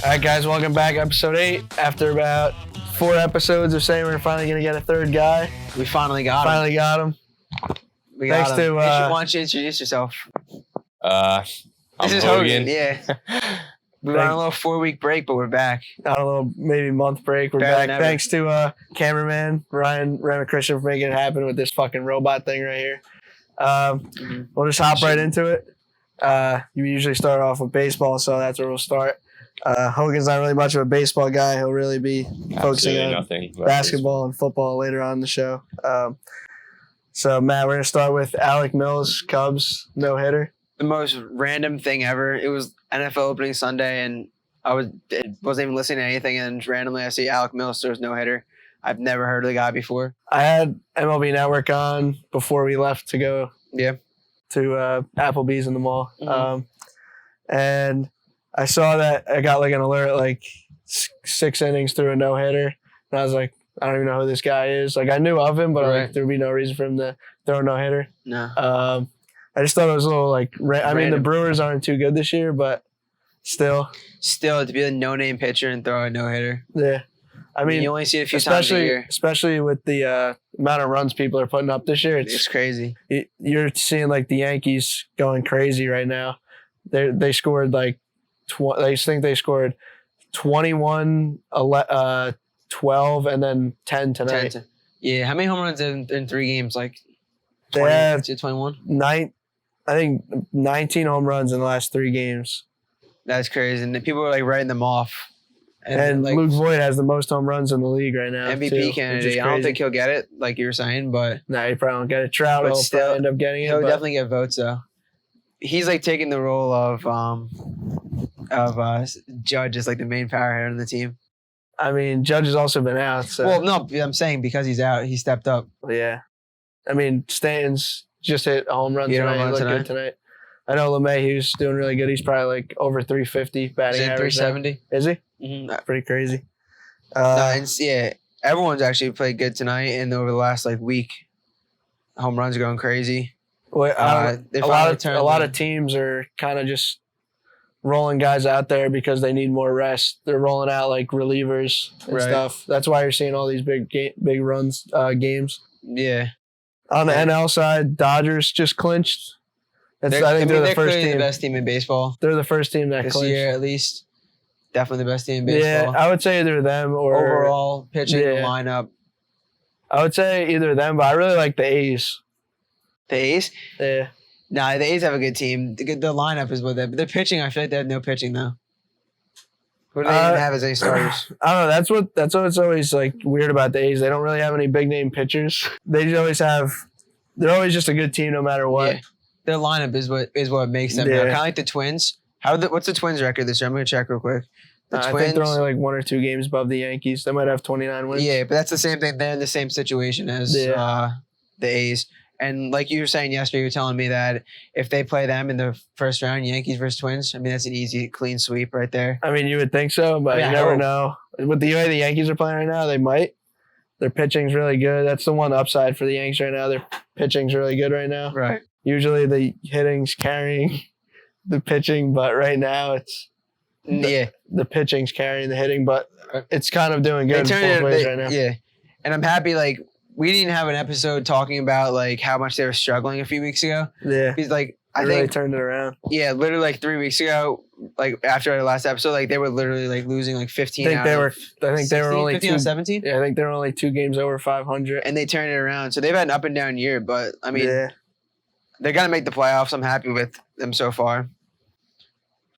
All right, guys, welcome back. Episode 8. After about 4 episodes of saying we're finally going to get a third guy. We finally got him. Finally got him. We got Thanks him. to, Why don't you introduce yourself? This is Hogan. Yeah. We were on a little 4-week break, but we're back. On a little maybe month break. We're Better back. than ever. Thanks to cameraman Ryan Ramakrishnan for making it happen with this fucking robot thing right here. We'll just hop right into it. You usually start off with baseball, so that's where we'll start. Hogan's not really much of a baseball guy. He'll really be focusing on nothing basketball and football later on in the show. So, Matt, we're going to start with Alec Mills, Cubs, no-hitter. The most random thing ever. It was NFL opening Sunday, and wasn't even listening to anything, and randomly I see Alec Mills throws no-hitter. I've never heard of the guy before. I had MLB Network on before we left to go to Applebee's in the mall. Mhm. And I saw that I got like an alert, like 6 innings through a no-hitter. And I was like, I don't even know who this guy is. Like, I knew of him, but Right. like, there would be no reason for him to throw a no-hitter. No. I just thought it was a little like, I mean, the Random. Brewers aren't too good this year, but still, Still, to be a no-name pitcher and throw a no-hitter. yeah. I mean, you only see it a few times a year. especially with the amount of runs people are putting up this year, It's crazy. you're seeing like the Yankees going crazy right now. They scored like they think they scored 21, 12, and then 10 tonight. Yeah, how many home runs in 3 games? Like They 20, have 21? I think 19 home runs in the last 3 games. That's crazy. And people are like writing them off. And like Luke Voigt has the most home runs in the league right now. MVP too, which is candidate. I don't crazy. think he'll get it, like you were saying, but No, he probably won't get it. Trout But will still, probably end up getting it. he'll but- definitely get votes though. He's like taking the role of Judge as like the main power hitter on the team. I mean, Judge has also been out. So. Well, no, I'm saying because he's out, he stepped up. Yeah. I mean, Stanton's just hit a home run He hit a tonight. home He run looked good tonight. I know LeMahieu's doing really good. He's probably like over 350 batting Is it average. now. 370? Is he? Mm-hmm. Pretty crazy. Yeah, everyone's actually played good tonight, and over the last like week, home runs are going crazy. Well, They a finally turned lot the- of teams are kind of just rolling guys out there because they need more rest. They're rolling out like relievers and Right. stuff. That's why you're seeing all these big runs games. Yeah, On the Yeah. NL side, Dodgers just clinched. I think they're the first clearly team. the best team in baseball They're the first team that this clinched. year, at least. Definitely the best team in Yeah, baseball. I would say either them or Overall pitching Yeah. lineup. I would say either them, but I really like the A's. The A's? Yeah. Nah, the A's have a good team. The lineup is what they're. But their pitching, I feel like they have no pitching though. Who do they even have as any starters? I don't know. That's what's always like weird about the A's. They don't really have any big name pitchers. They just always have. They're always just a good team no matter what. Yeah. Their lineup is what makes them. Yeah. Kind of like the Twins. What's the Twins record this year? I'm gonna check real quick. The I Twins. think they're only like 1 or 2 games above the Yankees. They might have 29 wins. Yeah, but that's the same thing. They're in the same situation as Yeah. the A's. And like you were saying yesterday, you were telling me that if they play them in the first round, Yankees versus Twins, I mean, that's an easy, clean sweep right there. I mean, you would think so, but I mean, you I never hope. know. With the way the Yankees are playing right now, they might. Their pitching's really good. That's the one upside for the Yankees right now. Their pitching's really good right now. Right. Usually the hitting's carrying the pitching, but right now Yeah. the pitching's carrying the hitting, but it's kind of doing They good turned both it, ways right now. Yeah. And I'm happy, like, we didn't have an episode talking about, like, how much they were struggling a few weeks ago. Yeah. Because, like, I I really think, turned it around. yeah, literally, like, 3 weeks ago, like, after our last episode, like, they were literally, like, losing, like, 15 I think out they of were. I think they were 16, only 15 two. out of 17? Yeah, I think they were only 2 games over 500. And they turned it around. So they've had an up and down year, but, I mean, yeah. they're going to make the playoffs. I'm happy with them so far.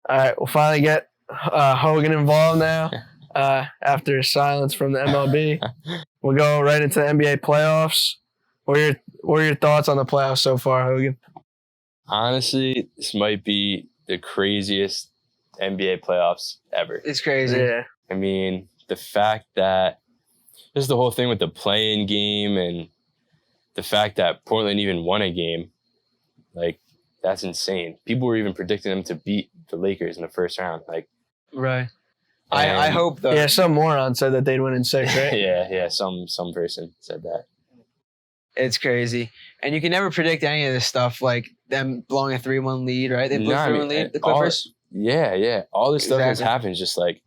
All right, we'll finally get Hogan involved now. After his silence from the MLB, we'll go right into the NBA playoffs. What are your thoughts on the playoffs so far, Hogan? Honestly, this might be the craziest NBA playoffs ever. It's crazy. Yeah. I mean, the fact that just the whole thing with the play-in game and the fact that Portland even won a game, like, that's insane. People were even predicting them to beat the Lakers in the first round. Like, Right. I and- hope, though. Yeah, some moron said that they'd win in 6, right? yeah, some person said that. It's crazy. And you can never predict any of this stuff, like them blowing a 3-1 lead, right? They blew a No, I 3-1 mean, lead, the all- Clippers. Yeah. All this stuff that's Exactly. happened, just like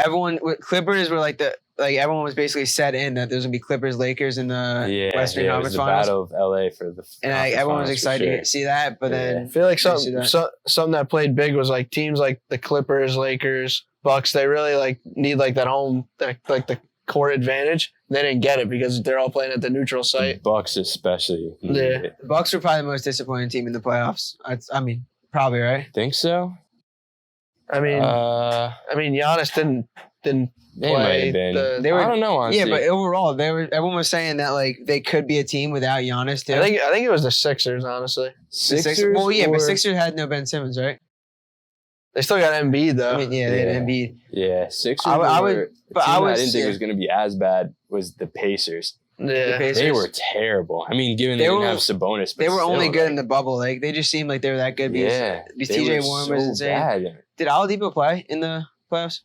everyone Clippers were like everyone was basically set in that there's gonna be Clippers Lakers in the Western it Conference was the Finals, Battle of LA for the and conference everyone was finals for excited sure. to see that. But Yeah. I then feel like Didn't see that. something that played big was like teams like the Clippers, Lakers, Bucks. They really like need like that home, like the court advantage. They didn't get it because they're all playing at the neutral The site. Bucks especially. Yeah. the Bucks were probably the most disappointing team in the playoffs. I mean, probably right. Think so? I mean, Giannis didn't They might play have been. They were- I don't know. Honestly. Yeah, but overall, everyone was saying that like they could be a team without Giannis too. I think it was the Sixers, honestly. The Sixers. Well, yeah, but Sixers had no Ben Simmons, right? They still got Embiid though. I mean, yeah, they had Embiid. Yeah, Sixers. I would- were- but team I that was- I didn't think yeah. was going to be as bad was the Pacers. Yeah. The Pacers. They were terrible. I mean, given they, They didn't were- have Sabonis, but They were only still, good like, in the bubble. Like they just seemed like they were that good. Because, Yeah, because they TJ were Warren so was insane. bad. Did Oladipo play in the playoffs?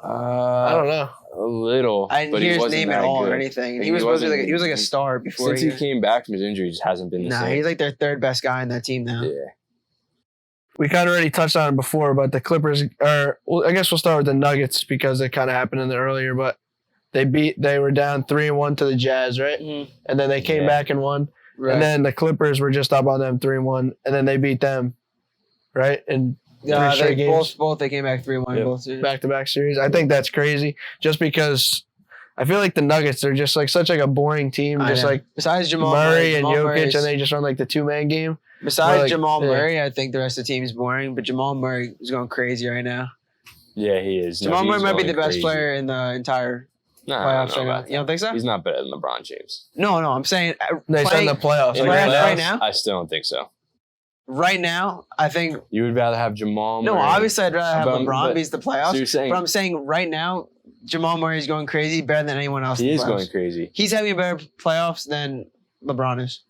I don't know. A little. I didn't but hear he his wasn't name at that all or good. anything. And He he was supposed to be wasn't- like he was like a star before. Since he came back from his injury, he just hasn't been the Nah, same. he's like their third best guy in that team now. Yeah. We kind of already touched on it before, but the Clippers I guess we'll start with the Nuggets because it kind of happened in the earlier, but they were down 3-1 to the Jazz, right? Mhm. And then they came Yeah. back and won. Right. And then the Clippers were just up on them 3-1, and then they beat them, right? And Yeah, three straight they games. both they came back 3-1 Yep. both series. back-to-back series. I think that's crazy just because I feel like the Nuggets are just like such like a boring team, I just know. like Besides Jamal Murray and Jamal Jokic, Murray's- and they just run like the two-man game. besides like, Jamal yeah. Murray, I think the rest of the team is boring. But Jamal Murray is going crazy right now. Yeah, he is. Jamal he's Murray might be going the best crazy. player in the entire Nah, I playoffs don't know right now. about You don't think so? that. He's not better than LeBron James. No, I'm saying They said in the playoffs. In the Right- playoffs, right now? I still don't think so. right now, I think You would rather have Jamal no. Murray. Obviously, I'd rather have But- LeBron but- beats the So playoffs. you're saying But I'm saying right now, Jamal Murray is going crazy, better than anyone else. he in is the going playoffs. crazy. He's having a better playoffs than LeBron is.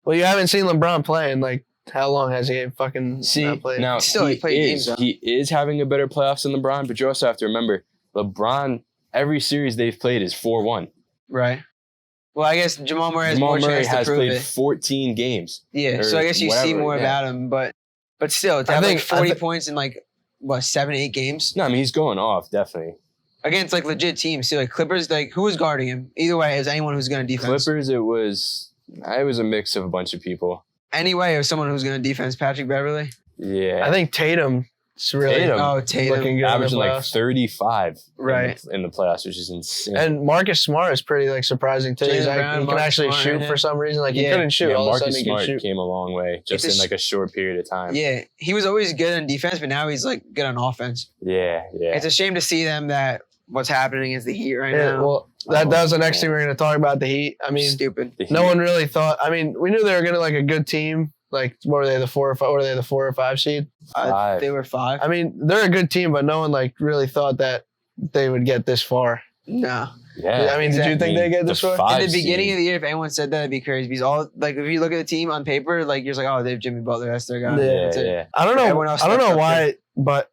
Well, you haven't seen LeBron play in like how long has he fucking See, not played? now Still, he played games, though. he is having a better playoffs than LeBron, but you also have to remember LeBron. Every series they've played is 4-1. Right. Well, I guess Jamal Murray has Jamal more Murray chance to has prove played it. 14 games. Yeah, or so I guess you see whatever, more yeah. about him, but still, to I have think- like 40 I thi- points in like what 7-8 games No, I mean he's going off definitely. against like legit teams. See, like Clippers, like who was guarding him? Either way, it was anyone who's going to defense. Clippers, it was a mix of a bunch of people. Anyway, it was someone who's going to defense. Patrick Beverly. Yeah, I think Tatum's really Tatum. Oh, Tatum. looking good in the averaging like playoffs. 35 Right. in the playoffs, which is insane. And Marcus Smart is pretty like surprising too. He's Jaylen like, Brown, he can Marcus actually Smart, shoot yeah. for some reason. Like he Yeah. couldn't shoot. yeah, All of a Marcus sudden he can Smart shoot. came a long way just It's in a like a short period of time. Yeah, he was always good on defense, but now he's like good on offense. yeah. It's a shame to see them that what's happening is the Heat right Yeah, now. well, that was the next thing we are going to talk about, the Heat. I mean, Stupid. The no Heat. one really thought. I mean, we knew they were going to like a good team. Like, what were they, the 4 or 5? What were they, the 4 or 5 seed? Five. They were 5. I mean, they're a good team, but no one like really thought that they would get this far. No. Yeah. I mean, did you think they get this far? five In the beginning seed. of the year, if anyone said that, it'd be crazy. Because all like if you look at the team on paper, like you're just like, oh, they have Jimmy Butler, that's their guy. Yeah, That's it. yeah. I don't know. Everyone else I don't stepped know up why, but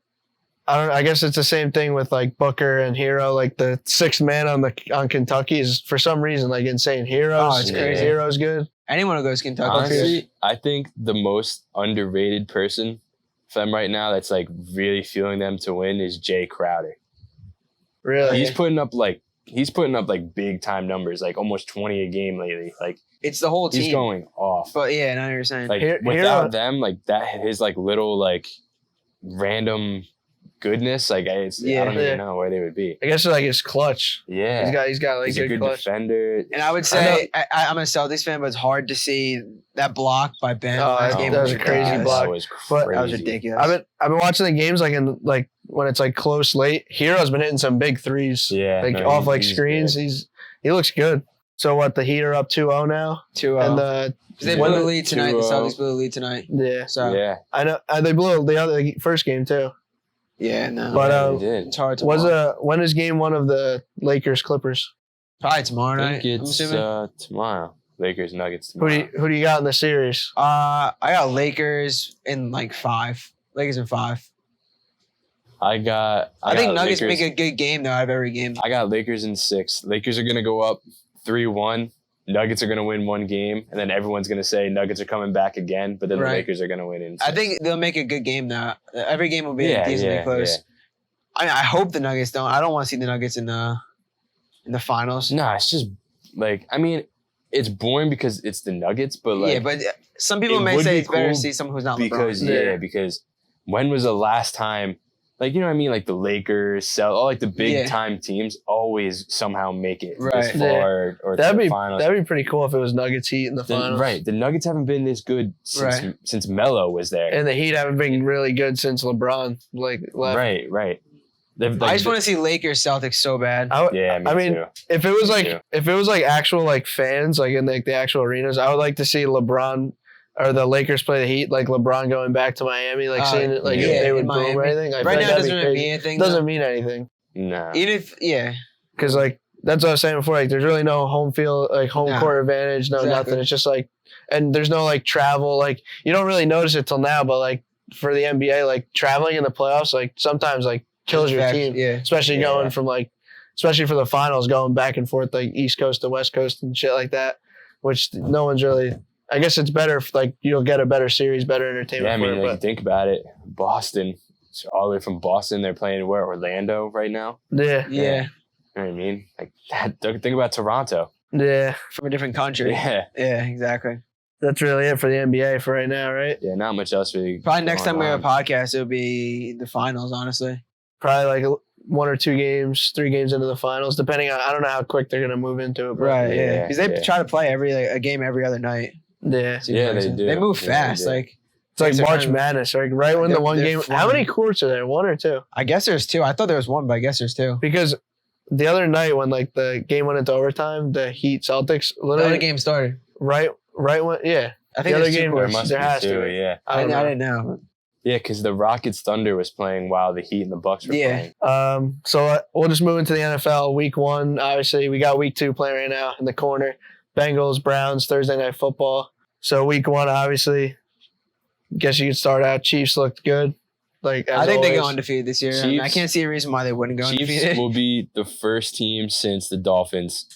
I guess it's the same thing with like Booker and Hero. Like the 6th man on Kentucky is for some reason like insane. Heroes, Oh, it's crazy. Heroes good. Anyone who goes Kentucky. Honestly, I think the most underrated person for them right now that's like really feeling them to win is Jay Crowder. Really, He's putting up like big time numbers, like almost 20 a game lately. Like it's the whole team. he's going off. But yeah, now you're saying. Like Hero- without them, like that his like little like random goodness, like I don't Yeah. even know where they would be. I guess like his clutch. Yeah, He's got like he's a good good clutch. defender. And I would say I'm a Celtics fan, but it's hard to see that block by Ben. Oh, last that game was a crazy ridiculous. block. That was But- crazy. That was ridiculous. I've been watching the games like in like when it's like close late. Hero's been hitting some big threes. Yeah, like no, off like he's screens. good. He looks good. So what? The Heat are up 2-0 now, 2-0. and the They when blew the the- lead tonight. The 2-0. Celtics blew the lead tonight. yeah, So Yeah, I know they blew the first game too. yeah, no. But, yeah, they did. it's hard to When is game 1 of the Lakers Clippers? probably tomorrow I night. think I'm it's assuming. tomorrow. Lakers Nuggets Who tomorrow. do you got in the series? I got Lakers in like 5. Lakers in 5. I I think got Nuggets Lakers, make a good game though out of every game. I got Lakers in 6. Lakers are gonna go up 3-1. Nuggets are gonna win 1 game, and then everyone's gonna say Nuggets are coming back again. But then Right. the Lakers are gonna win in 6. I think they'll make a good game though. Every game will be decently close. I mean, I hope the Nuggets don't. I don't want to see the Nuggets in the finals. Nah, it's just like, I mean, it's boring because it's the Nuggets, but like, yeah, but some people it may would say be it's better to cool see someone who's not because LeBron. because when was the last time, like, you know what I mean, like the Lakers, all like the big time teams always somehow make it this far or to the finals. That'd be pretty cool if it was Nuggets Heat in the finals. Right, the Nuggets haven't been this good since Melo was there, and the Heat haven't been really good since LeBron left. Right. I just want to see Lakers Celtics so bad. I mean, too. if it was like actual like fans like in like the actual arenas, I would like to see LeBron or the Lakers play the Heat, like LeBron going back to Miami, like seeing it like if they would boom or anything. Right now, it doesn't really mean anything. Doesn't mean anything. No. Even if because like that's what I was saying before. Like there's really no home field, like home court advantage, nothing. It's just like, and there's no like travel. Like you don't really notice it till now, but like for the NBA, like traveling in the playoffs, like sometimes like kills your team, especially going from like, especially for the finals, going back and forth like East Coast to West Coast and shit like that, which no one's really. I guess it's better if like you'll get a better series, better entertainment. Yeah, I mean, like, you think about it, Boston, it's all the way from Boston, they're playing where Orlando right now. Yeah. You know what I mean? Like that. Think about Toronto. Yeah, from a different country. Yeah, exactly. That's really it for the NBA for right now, right? Yeah, not much else really. Probably next time we have a podcast, it'll be the finals. Honestly, probably like 1 or 2 games, 3 games into the finals, depending on. I don't know how quick they're gonna move into it. Right. Yeah. Because they try to play a game every other night. Yeah. They do. They move fast. Like it's like March Madness, right when the one game. How many courts are there? 1 or 2? I guess there's 2. I thought there was 1, but I guess there's 2. Because the other night when like the game went into overtime, the Heat Celtics literally the other game started. Right when I think the other game there has to. Yeah. I didn't know. Yeah, because the Rockets Thunder was playing while the Heat and the Bucks were playing. So we'll just move into the NFL. Week 1, obviously, we got week 2 playing right now in the corner. Bengals, Browns, Thursday Night Football. So week 1, obviously, guess you could start out. Chiefs looked good. Like I think they go undefeated this year. Chiefs, I can't see a reason why they wouldn't go undefeated. Chiefs will be the first team since the Dolphins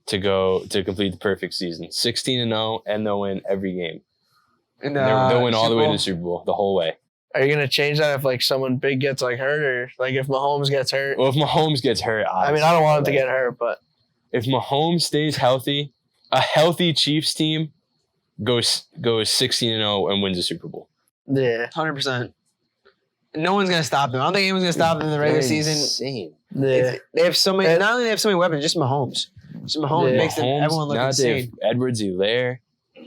to complete the perfect season. 16-0, and they'll win every game. And they'll win all the way to the Super Bowl the whole way. Are you gonna change that if like someone big gets like hurt, or like if Mahomes gets hurt? Well, if Mahomes gets hurt, I mean, I don't want him to get hurt, but if Mahomes stays healthy, a healthy Chiefs team goes 16-0 and wins the Super Bowl. Yeah, 100%. No one's gonna stop them. I don't think anyone's gonna stop them in the regular season. Insane. Yeah, they have so many. Not only they have so many weapons, just Mahomes. So Mahomes makes everyone look insane. They have Edwards-Helaire.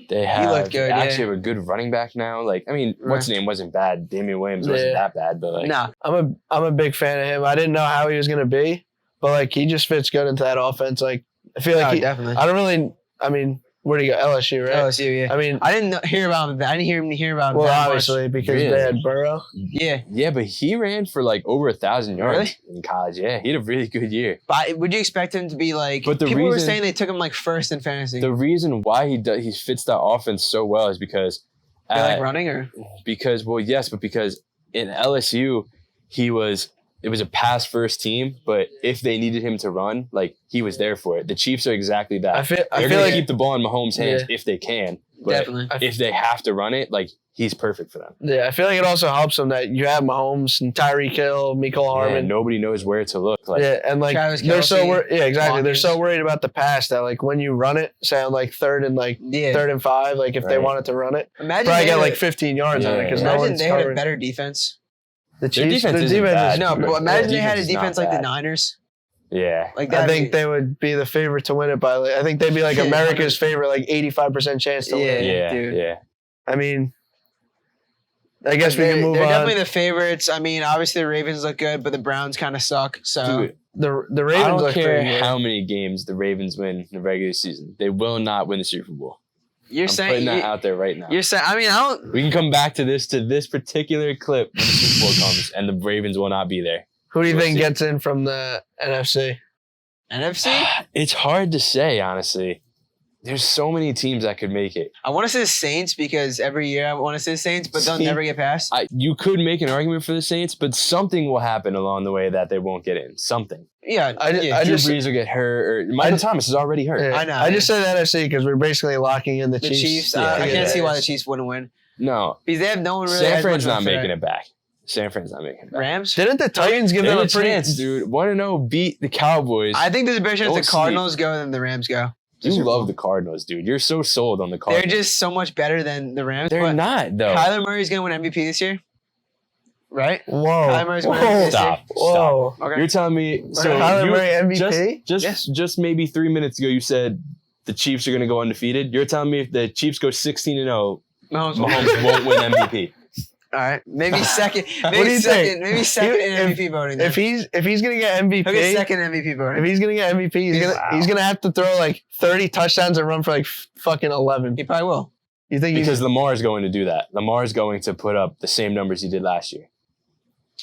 They have. He looked good. Actually, have a good running back now. Like, I mean, what's his name wasn't bad. Damian Williams wasn't that bad, but like, nah. I'm a big fan of him. I didn't know how he was gonna be, but like he just fits good into that offense. Like I feel like definitely. I don't really. I mean, where'd he go? LSU, right? LSU, yeah. I mean, I didn't hear about him. I didn't hear about him. Well, obviously because they had Burrow. Yeah, but he ran for like over 1,000 yards in college. Yeah, he had a really good year. But would you expect him to be like? But people were saying they took him like first in fantasy. The reason why he fits that offense so well is because they like running, or because because in LSU it was a pass first team, but if they needed him to run, like he was there for it. The Chiefs are exactly that. I feel like keep the ball in Mahomes' hands if they can. But definitely. If they have to run it, like he's perfect for them. Yeah, I feel like it also helps them that you have Mahomes and Tyreek Hill, Mecole Hardman. Yeah, nobody knows where to look. Like, and like they're so exactly. They're so worried about the pass that like when you run it, say on like 3rd and 5, like if they wanted to run it, probably get like 15 yards on it because no one's they had a better defense. The Chiefs, their defense isn't bad. No, but imagine they had a defense like the Niners. Yeah. Like I think they would be the favorite to win it by I think they'd be like America's favorite, like 85% chance to win. Yeah. I mean, I guess we can move on. They're definitely the favorites. I mean, obviously the Ravens look good, but the Browns kind of suck. So dude, the Ravens I don't look care how many games the Ravens win in the regular season. They will not win the Super Bowl. I'm putting that out there right now. You're saying, I mean, I don't. We can come back to this particular clip when the Super Bowl comes, and the Ravens will not be there. Who do you think gets in from the NFC? NFC? It's hard to say, honestly. There's so many teams that could make it. I want to say the Saints because every year I want to say the Saints, but they'll never get past. You could make an argument for the Saints, but something will happen along the way that they won't get in. Something. Yeah, Drew Brees will get hurt, or Michael Thomas is already hurt. Yeah, I know. I just said the NFC because we're basically locking in the Chiefs. I can't see why the Chiefs wouldn't win. No, because they have no one really. San Fran's not making it back. San Fran's not making it back. Rams? Didn't the Titans give They them have a a pretty chance, dude. 1-0 beat the Cowboys. I think there's a better chance Don't the Cardinals go than the Rams go. You love the Cardinals, dude. You're so sold on the Cardinals. They're just so much better than the Rams. They're but not, though. Kyler Murray's going to win MVP this year. Right? Whoa. Kyler Murray's going to Whoa. win this year. Stop. Whoa. Okay. You're telling me so Kyler you- Murray MVP? just maybe 3 minutes ago you said the Chiefs are going to go undefeated. You're telling me if the Chiefs go 16-0, Mahomes. Mahomes won't win MVP. All right. Maybe second. What do Maybe you second. think? Maybe second in If- MVP voting. If he's gonna get MVP, He'll get second MVP if voting. he's gonna get MVP, he's gonna have to throw like 30 touchdowns and run for like fucking 11. He probably will. You think he's Because Lamar's going to do that. Lamar's going to put up the same numbers he did last year.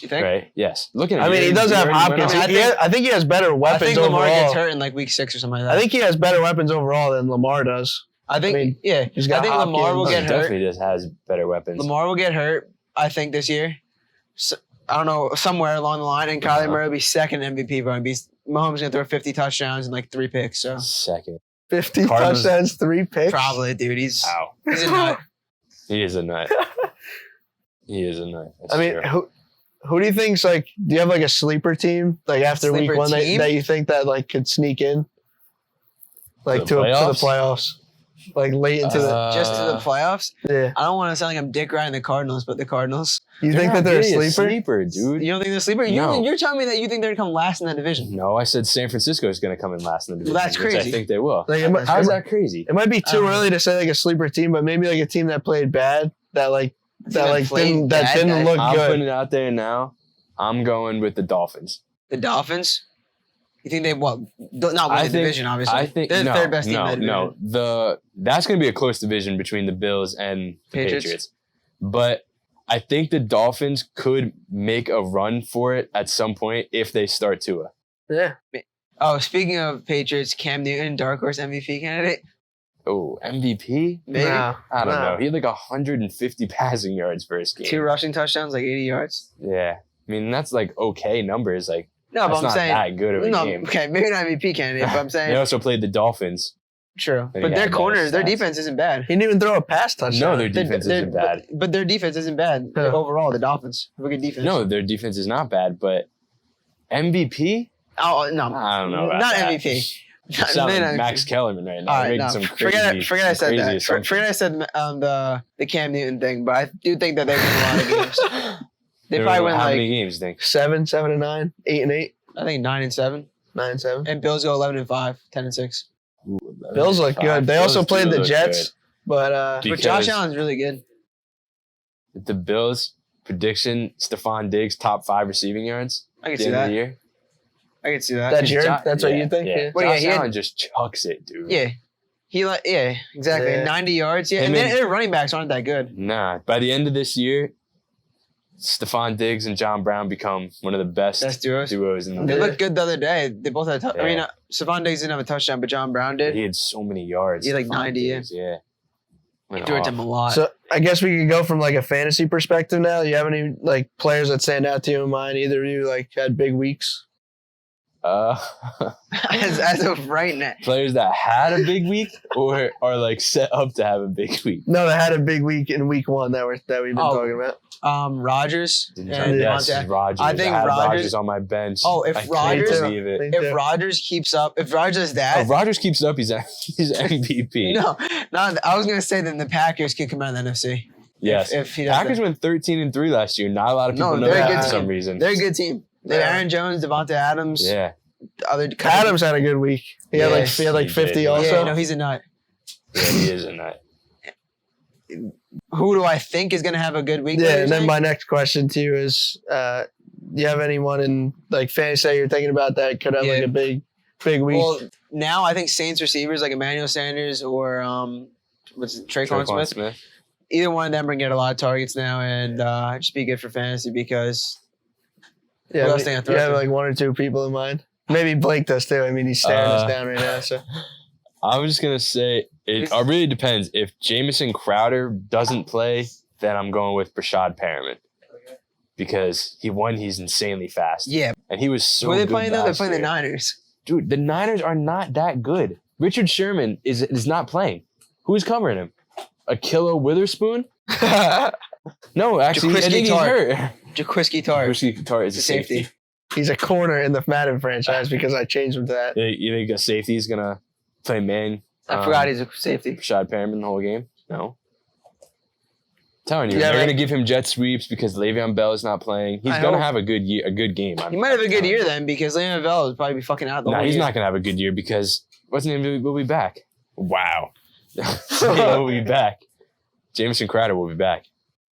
You think? Right? Yes. Look at him. I mean, he does have Hopkins. I I think he has better I weapons think Lamar overall. gets hurt in like week 6 or something like that. I think he has better weapons overall than Lamar does. I think. I mean, yeah. he's got I think Lamar will Hopkins. get He hurt. definitely just has better weapons. Lamar will get hurt. I think this year. So, I don't know, somewhere along the line, and Kyler Murray will be second MVP voting. Mahomes gonna throw 50 touchdowns and like 3 picks. So Second. 50 Cardinals- touchdowns, 3 picks. probably, dude. He's Ow. a nut. He is a nut. He is a nut. That's I mean, true. who do you think's like? Do you have like a sleeper team like after Sleeper week 1 team? that you think that like could sneak in, like The to the playoffs? playoffs, like late into Just to the playoffs. the I don't want to sound like I'm dick riding the Cardinals, but the Cardinals. You They're think not that they're a really sleeper? dude. You don't think they're a sleeper? No. You're telling me that you think they're gonna come last in that division. No, I said San Francisco is going to come in last in the division. Well, that's which crazy. I think they will. Like, How's that crazy? It might be too Uh, early to say like a sleeper team, but maybe like a team that played bad, that played didn't bad. look I'm good. putting it out there now. I'm going with the Dolphins. The Dolphins. You think they not win the I think- division? Obviously, I think they're the no, third best team no, in that no. division. That's going to be a close division between the Bills and the Patriots. Patriots. But I think the Dolphins could make a run for it at some point if they start Tua. Yeah. Oh, speaking of Patriots, Cam Newton, dark horse MVP candidate. Oh, MVP? Maybe No, I don't no. know. He had like 150 passing yards first game. 2 rushing touchdowns, like 80 yards. Yeah. I mean, that's like okay numbers. Like, No, that's but I'm not saying that good of a no. game. Okay, maybe not MVP candidate, but I'm They saying also played the Dolphins. true. Then But he their had better corners, their stats. defense isn't bad. He didn't even throw a pass touchdown. No, their defense isn't bad. But their defense isn't bad Yeah. overall. The Dolphins have a good defense. No, their defense is not bad, but MVP? Oh no, I don't know about not that. MVP. You sound They're like not Max MVP. Kellerman right now. All right, making no, some forget crazy, I said crazy that. assumptions. Forget I said the Cam Newton thing, but I do think that they win a lot of games. They probably win How like many games, do you think? 7-9, 8-8, I think 9-7, 9-7. and Bills go 11-5, 10-6. Ooh, Bills look good. They also Bills played do the look Jets, but But Because Josh Allen's really good. The Bills prediction: Stephon Diggs top 5 receiving yards I can at the see end of that. the year. I can see that. that's your. Jo- That's what yeah, you think. Yeah. Well, yeah, Josh he had- Allen just chucks it, dude. Yeah. Exactly. Yeah. 90 yards. Yeah, Him and then and- their running backs aren't that good. Nah. By the end of this year, Stephon Diggs and John Brown become one of the best That's duos. duos in the They league. looked good the other day. They both had. I mean, Yeah. Stephon Diggs didn't have a touchdown, but John Brown did. He had so many yards. He had like Stephon 90, yeah. Diggs, yeah. He Went threw it to off. him a lot. So I guess we could go from like a fantasy perspective now. You have any like players that stand out to you in mind? Either of you like had big weeks? as of right now. Players that had a big week or are like set up to have a big week. No, they had a big week in week 1 that we've been talking about. Rodgers and Yes, Devontae. Rodgers. I think had Rodgers- on my bench. Oh, if I can't Rodgers- believe it. Me If too. Rodgers keeps up, if Rodgers is that, If Rodgers keeps it up, he's MVP. no, I was gonna say then the Packers could come out of the NFC. Yes. If he does Packers that. went 13-3 last year. Not a lot of people No, know they're a that good for team. some reason. They're a good team. They have Yeah. Aaron Jones, Devontae Adams. Yeah. Other Adams had a good week. He had Yes, like he 50 did. also. Yeah, no, he's a nut. Yeah, he is a nut. Who do I think is gonna have a good week? Yeah, and then my next question to you is, do you have anyone in like fantasy that you're thinking about that could have like Yeah. a big week? Well, now I think Saints receivers like Emmanuel Sanders or Traquan Smith. Either one of them are gonna get a lot of targets now and just be good for fantasy because yeah, who else but they gonna you throw have to? like 1 or 2 people in mind. Maybe Blake does too. I mean, he's staring us Uh, down right now. So I'm just going to say it really depends. If Jamison Crowder doesn't play, then I'm going with Brashad Perriman. Because he's insanely fast. yeah. And he was so Who are they good playing though? They're last playing the year. Niners. Dude, the Niners are not that good. Richard Sherman is not playing. Who's covering him? Akilla Witherspoon? No, actually, I Jaquiski think he's Tartt. hurt. Jaquiski Tartt. Jaquiski Tartt is a safety. He's a corner in the Madden franchise because I changed him to that. You think a safety is gonna play man? I forgot he's a safety. Rashad Perriman the whole game? No. Telling you, Yeah, they're right. gonna give him jet sweeps because Le'Veon Bell is not playing. He's gonna have a good year, a good game. He might have a good year then because Le'Veon Bell will probably be fucking out the whole he's year. not gonna have a good year because what's his name will be back. Wow. Will be back. Jamison Crowder will be back.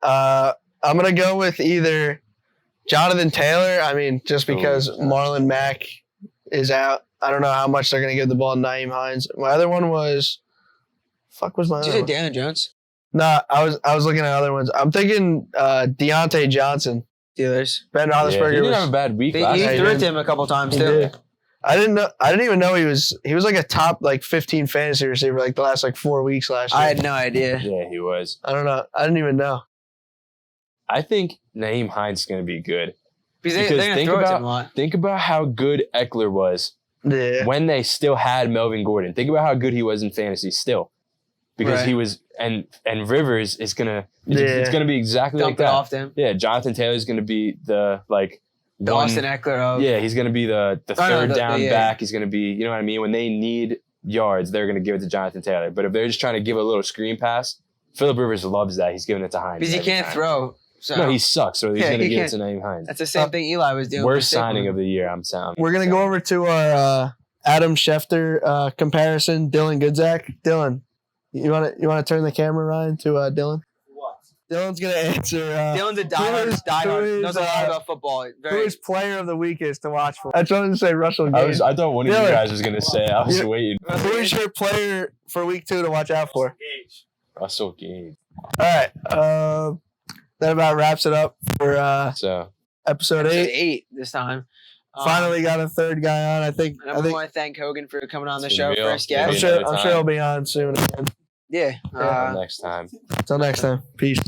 I'm gonna go with either Jonathan Taylor. I mean, just because Marlon Mack is out, I don't know how much they're gonna give the ball to Naeem Hines. My other one was, was my Did other you one? say Daniel Jones? No, I was looking at other ones. I'm thinking Deontay Johnson. Steelers. Ben He Roethlisberger didn't was. have a bad week He last Yeah, he threw it did. to him a couple times He too. did. I didn't even know he was like a top like 15 fantasy receiver like the last like 4 weeks last year. I had no idea. Yeah, he was. I don't know. I didn't even know. I think Naeem Hines is going to be good. Because they're Because going to think throw it to about- him a lot. Think about how good Eckler was Yeah. when they still had Melvin Gordon. Think about how good he was in fantasy still. Because Right. he was and Rivers is gonna Yeah. it's gonna be exactly Dump like it that. off them. Yeah, Jonathan Taylor's gonna be the The one, Austin Eckler of. yeah, he's gonna be the no, third the- down yeah. back. He's gonna be, you know what I mean? When they need yards, they're gonna give it to Jonathan Taylor. But if they're just trying to give a little screen pass, Phillip Rivers loves that. He's giving it to Hines. Because he every can't time. throw. So No, he sucks, so he's Yeah, gonna he give it can't. to Naeem Hines. that's the same thing Eli was doing. Worst signing of the year, I'm saying. We're gonna go over to our Adam Schefter comparison. Dylan Goodzak. Dylan, you wanna turn the camera, Ryan, to Dylan? What? Dylan's gonna answer. Dylan's a who diehard. is- Diehard. who is, Knows a lot about football. who Very. is player of the week is to watch for. I tried to say Russell Gage. I thought one of you Dylan. guys was gonna say. I was You- waiting. Who is your player for week 2 to watch out for? Gage. Russell Gage. All right. That about wraps it up for So episode 8. 8 this time. Finally got a third guy on. I think. And I want to thank Hogan for coming on the It's show been real. first Yeah, I'm guest. maybe sure. another I'm sure time. he'll be on soon again. Yeah. next time. Until next time. Peace.